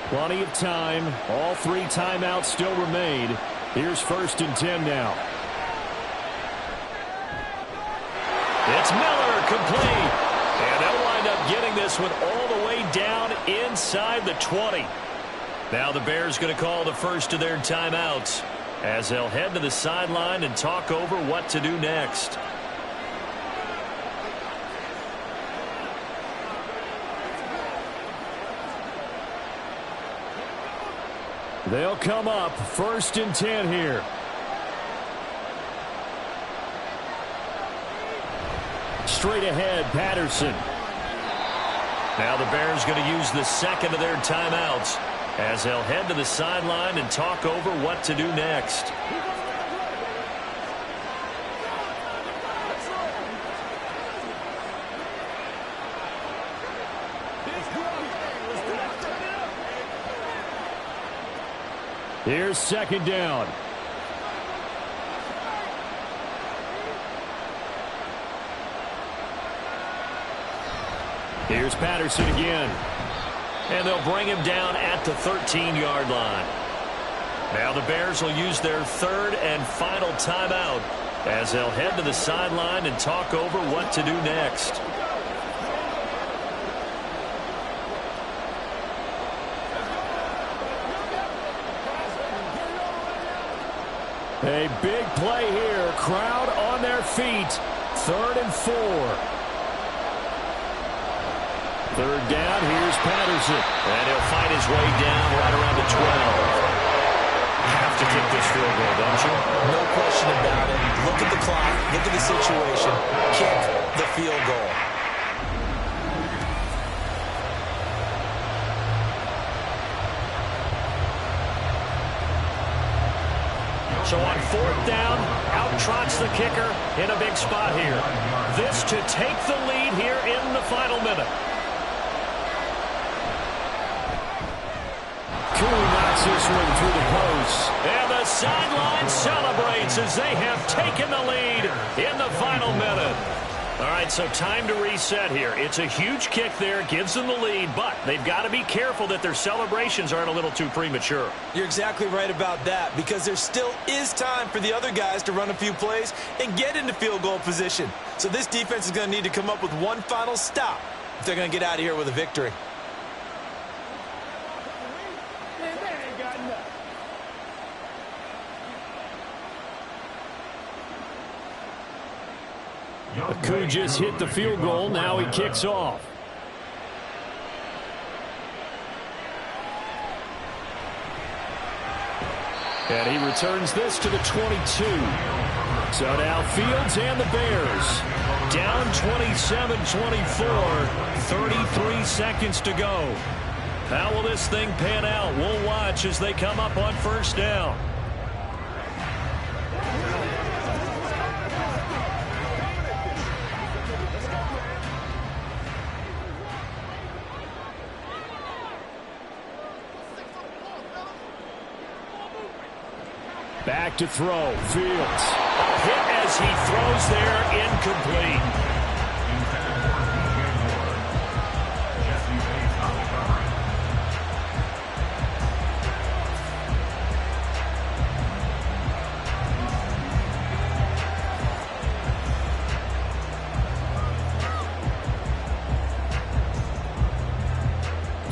Speaker 2: Plenty of time. All 3 timeouts still remain. Here's 1st and 10 now.
Speaker 5: It's Miller, complete. And they'll wind up getting this one all the way down inside the 20. Now the Bears going to call the first of their timeouts as they'll head to the sideline and talk over what to do next.
Speaker 2: They'll come up 1st and 10 here. Straight ahead, Patterson.
Speaker 5: Now the Bears going to use the 2nd of their timeouts as they'll head to the sideline and talk over what to do next.
Speaker 2: Here's 2nd down. Here's Patterson again.
Speaker 5: And they'll bring him down at the 13-yard line. Now the Bears will use their 3rd and final timeout as they'll head to the sideline and talk over what to do next.
Speaker 2: A big play here. Crowd on their feet. 3rd and 4. 3rd down. Here's Patterson.
Speaker 5: And he'll fight his way down right around the 12. Have to to kick this field goal, don't you?
Speaker 7: No question about it. Look at the clock. Look at the situation. Kick the field goal.
Speaker 5: So on 4th down, out trots the kicker in a big spot here. This to take the lead here in the final minute. Knocks this one through the post. And the sideline celebrates as they have taken the lead in the final minute. All right, so time to reset here. It's a huge kick there, gives them the lead, but they've got to be careful that their celebrations aren't a little too premature.
Speaker 7: You're exactly right about that, because there still is time for the other guys to run a few plays and get into field goal position. So this defense is going to need to come up with one final stop if they're going to get out of here with a victory.
Speaker 5: Aku just hit the field goal. Now he kicks off. And he returns this to the 22. So now Fields and the Bears down 27-24. 33 seconds to go. How will this thing pan out? We'll watch as they come up on 1st down. Back to throw. Fields. A hit as he throws there, incomplete.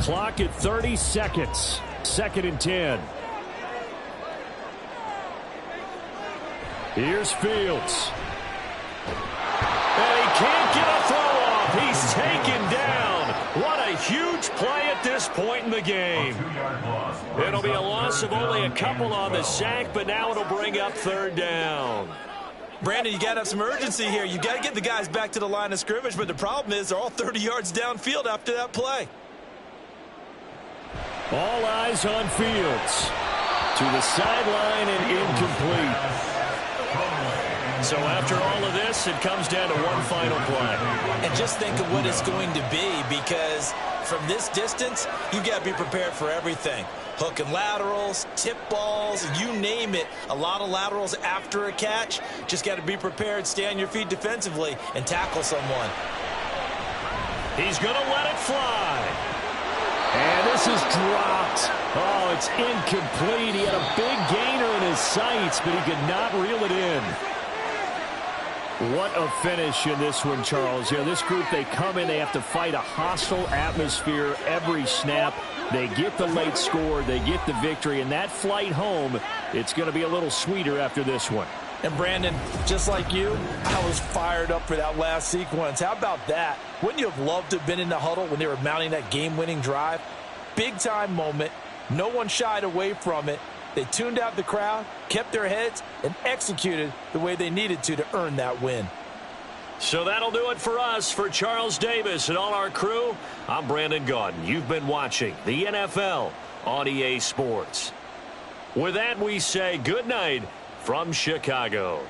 Speaker 5: Clock at 30 seconds. 2nd and 10. Here's Fields. And he can't get a throw off. He's taken down. What a huge play at this point in the game. It'll be a loss of only a couple on the sack, but now it'll bring up 3rd down.
Speaker 7: Brandon, you got to have some urgency here. You got to get the guys back to the line of scrimmage, but the problem is they're all 30 yards downfield after that play.
Speaker 5: All eyes on Fields. To the sideline and incomplete. So after all of this, it comes down to one final play.
Speaker 7: And just think of what it's going to be, because from this distance, you got to be prepared for everything. Hook and laterals, tip balls, you name it. A lot of laterals after a catch. Just got to be prepared, stay on your feet defensively, and tackle someone.
Speaker 5: He's going to let it fly. And this is dropped. Oh, it's incomplete. He had a big gainer in his sights, but he could not reel it in. What a finish in this one, Charles. You know, this group, they come in, they have to fight a hostile atmosphere every snap. They get the late score, they get the victory, and that flight home, it's going to be a little sweeter after this one.
Speaker 3: And Brandon, just like you, I was fired up for that last sequence. How about that? Wouldn't you have loved to have been in the huddle when they were mounting that game-winning drive? Big-time moment. No one shied away from it. They tuned out the crowd, kept their heads, and executed the way they needed to earn that win.
Speaker 5: So that'll do it for us. For Charles Davis and all our crew, I'm Brandon Gaudin. You've been watching the NFL on EA Sports. With that, we say good night from Chicago.